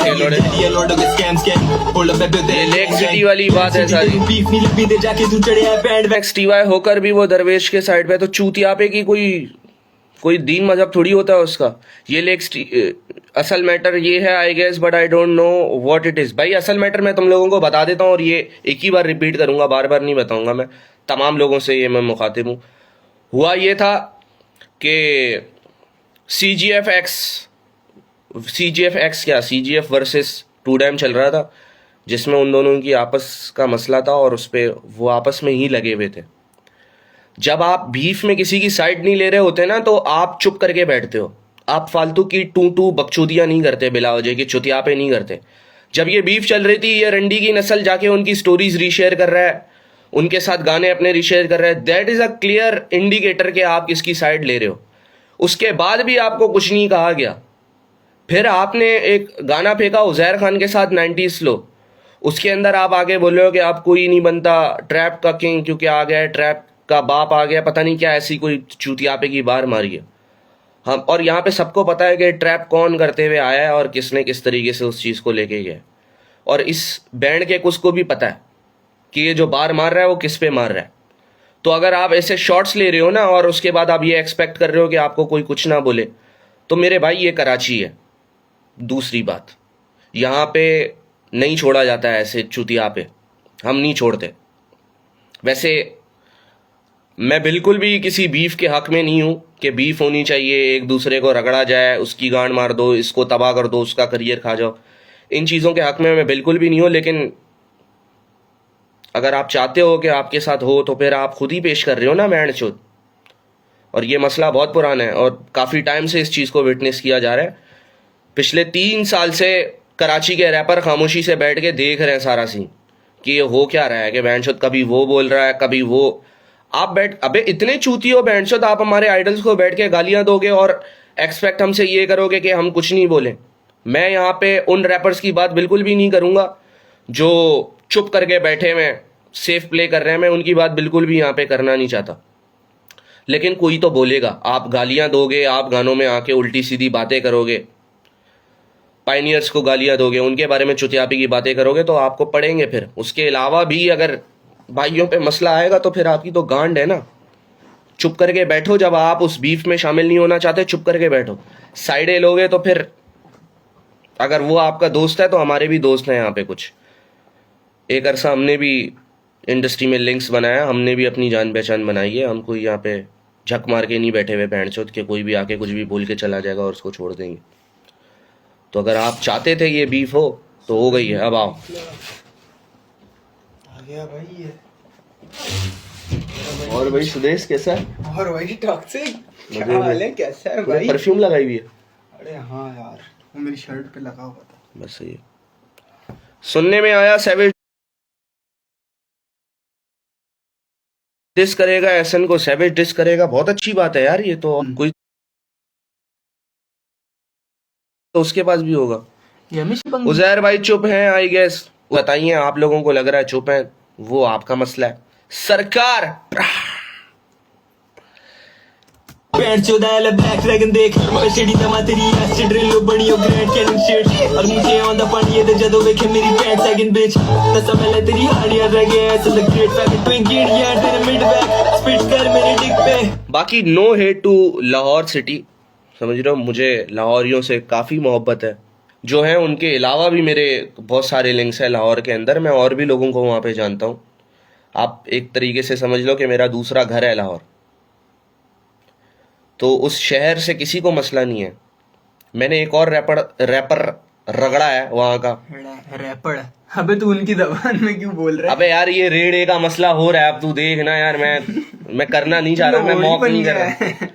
खेलोड़े। ये lake city वाली बात है सारी। नेक्स्ट टीवाई होकर भी वो दरवेश के साइड पे, तो चूतियापे की कोई दीन मजहब थोड़ी होता है उसका। ये असल मैटर ये है I guess, but I don't know what it is. भाई असल मैटर मैं तुम लोगों को बता देता हूँ, और ये एक ही बार रिपीट करूंगा, बार बार नहीं बताऊंगा। मैं तमाम लोगों से ये मैं मुखातिब हूँ। हुआ ये था कि CGF वर्सेस टू डैम चल रहा था, जिसमें उन दोनों की आपस का मसला था, और उस पर वो आपस में ही लगे हुए थे। जब आप बीफ में किसी की साइड नहीं ले रहे होते ना, तो आप चुप करके बैठते हो। आप फालतू की टू बकचोदियां नहीं करते, बिला वजह की चुतियापे नहीं करते। जब ये बीफ चल रही थी, ये रंडी की नस्ल जाके उनकी स्टोरीज रीशेयर कर रहा है, उनके साथ गाने अपने रीशेयर कर रहा है। That is a clear indicator कि आप किसकी साइड ले रहे हो। उसके बाद भी आपको कुछ नहीं कहा गया। फिर आपने एक गाना फेंका उज़ैर खान के साथ 90s स्लो, उसके अंदर आप आगे बोल रहे हो कि आप कोई नहीं बनता ट्रैप का किंग, क्योंकि आ गया ट्रैप का बाप आ गया, पता नहीं क्या ऐसी कोई चूतियापे की बार मारी है। हम और यहाँ पे सबको पता है कि ट्रैप कौन करते हुए आया है और किसने किस तरीके से उस चीज़ को लेके गया। और इस बैंड के कुछ को भी पता है कि ये जो बार मार रहा है वो किस पे मार रहा है। तो अगर आप ऐसे शॉट्स ले रहे हो ना, और उसके बाद आप ये एक्सपेक्ट कर रहे हो कि आपको कोई कुछ ना बोले, तो मेरे भाई ये कराची है। दूसरी बात, यहाँ पे नहीं छोड़ा जाता है ऐसे चुतिया पे, हम नहीं छोड़ते। वैसे मैं बिल्कुल भी किसी बीफ के हक में नहीं हूँ कि बीफ होनी चाहिए, एक दूसरे को रगड़ा जाए, उसकी गांड मार दो, इसको तबाह कर दो, उसका करियर खा जाओ। इन चीज़ों के हक में मैं बिल्कुल भी नहीं हूँ। लेकिन अगर आप चाहते हो कि आपके साथ हो, तो फिर आप खुद ही पेश कर रहे हो ना बैंड चोद। और ये मसला बहुत पुराना है और काफ़ी टाइम से इस चीज़ को विटनेस किया जा रहा है। पिछले 3 साल से कराची के रैपर खामोशी से बैठ के देख रहे हैं सारा सीन कि ये हो क्या रहा है, कि बैंड चोद कभी वो बोल रहा है, कभी वो। आप अबे इतने चूती हो बैंड चोद, आप हमारे आइडल्स को बैठ के गालियां दोगे और एक्सपेक्ट हमसे ये करोगे कि हम कुछ नहीं बोले। मैं यहाँ पे उन रैपर्स की बात बिल्कुल भी नहीं करूँगा जो चुप करके बैठे हुए सेफ प्ले कर रहे हैं। मैं उनकी बात बिल्कुल भी यहाँ पे करना नहीं चाहता। लेकिन कोई तो बोलेगा, आप गालियां दोगे, आप गानों में आके उल्टी सीधी बातें करोगे, पायनियर्स को गालियां दोगे, उनके बारे में चुतियापी की बातें करोगे, तो आपको पड़ेंगे। फिर उसके अलावा भी अगर भाइयों पे मसला आएगा तो फिर आपकी तो गांड है ना। चुप करके बैठो। जब आप उस बीफ में शामिल नहीं होना चाहते, चुप करके बैठो। साइडें लोगे तो फिर अगर वो आपका दोस्त है तो हमारे भी दोस्त हैं यहाँ पे कुछ। एक अरसा हमने भी इंडस्ट्री में लिंक्स बनाया, हमने भी अपनी जान पहचान बनाई है। हम कोई यहाँ पे झक मार के नहीं बैठे हुए भैंचोद के कोई भी आके कुछ भी बोल के चला जाएगा और उसको छोड़ देंगे। तो अगर आप चाहते थे ये बीफ हो तो हो गई है। अब आओ। आ गया भाई ये। और भाई सुदेश कैसा है? और भाई टॉक्सिक क्या हाल है, कैसा है भाई? परफ्यूम लगाई हुई है? अरे हाँ यार, वो मेरी शर्ट पे लगा हुआ था। बस सही है। सुनने में आया सैवेज डिस करेगा, एसन को सैवेज डिस करेगा। बहुत अच्छी बात है यार। ये तो कोई तो उसके पास भी होगा। उजैर भाई चुप हैं आई गेस। बताइए, आप लोगों को लग रहा है चुप हैं, वो आपका मसला है। सरकार ब्लैक ड्रैगन देख पछड़ी तमा तेरी एसिड ड्रिल बनियो ग्रैंड कैनन शिट और मुझे ऑन द पानी दे जदों वेखे मेरी पैंट सेकंड बिच तसा मैं तेरी हाड़ियां रह गए ऐसे द ग्रेट फैक्ट ट्विंकी यार तेरे मिड बैक स्पिट कर मेरे डिक पे। बाकी no hate to Lahore city, समझ रहे हो, मुझे लाहौरियों से काफ़ी मोहब्बत है। जो है उनके अलावा भी मेरे बहुत सारे लिंक्स हैं लाहौर के अंदर। मैं और भी लोगों को वहाँ पे जानता हूँ। आप एक तरीके से समझ लो कि मेरा दूसरा घर है लाहौर। तो उस शहर से किसी को मसला नहीं है। मैंने एक और रैपर रगड़ा है वहाँ का। रैपर? अबे तू उनकी जबान में क्यों बोल रहा है? अबे यार ये रेड़े का मसला हो रहा है। अब तू देख ना यार, मैं करना नहीं चाह रहा, मैं मौक नहीं कर रहा।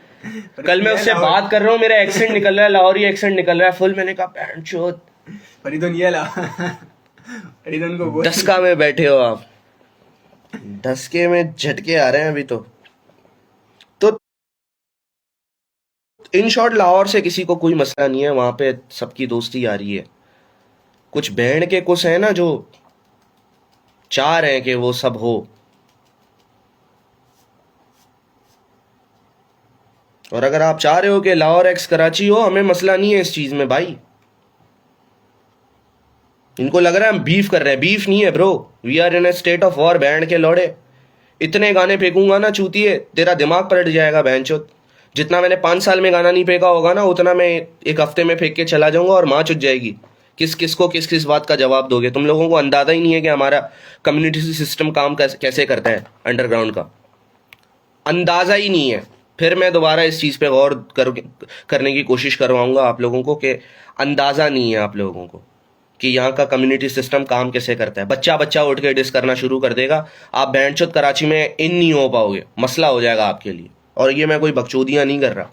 कल मैं उससे बात कर रहा हूँ, मेरा एक्सेंट निकल रहा है, लाहौरी एक्सेंट निकल रहा है फुल। मैंने कहा पैंट चोद फरीदुन ये ला फरीदुन को बोल। डस्का में बैठे हो आप, डस्के में झटके आ रहे हैं अभी। तो इन शॉर्ट लाहौर से किसी को कोई मसला नहीं है, वहां पे सबकी दोस्ती आ रही है। कुछ बैंड के कुछ है ना जो चाह रहे हैं कि वो सब हो। और अगर आप चाह रहे हो कि लाहौर एक्स कराची हो, हमें मसला नहीं है इस चीज में भाई। इनको लग रहा है हम बीफ कर रहे हैं, बीफ नहीं है bro, we are in a state of war. बैंड के लौड़े इतने गाने फेंकूंगा ना चूतिए, तेरा दिमाग पलट जाएगा बहनचोद। जितना मैंने 5 साल में गाना नहीं फेंका होगा ना, उतना मैं एक हफ्ते में फेंक के चला जाऊंगा और माँ चुट जाएगी। किस किस को किस किस बात का जवाब दोगे? तुम लोगों को अंदाजा ही नहीं है कि हमारा कम्युनिटी सिस्टम काम कैसे करता है, अंडरग्राउंड का अंदाजा ही नहीं है। फिर मैं दोबारा इस चीज़ पे गौर करने की कोशिश करवाऊंगा आप लोगों को कि अंदाज़ा नहीं है आप लोगों को कि यहाँ का कम्युनिटी सिस्टम काम कैसे करता है। बच्चा बच्चा उठ के डिस करना शुरू कर देगा, आप बैंडचोद कराची में इन नहीं हो पाओगे, मसला हो जाएगा आपके लिए। और ये मैं कोई बकचोदियाँ नहीं कर रहा।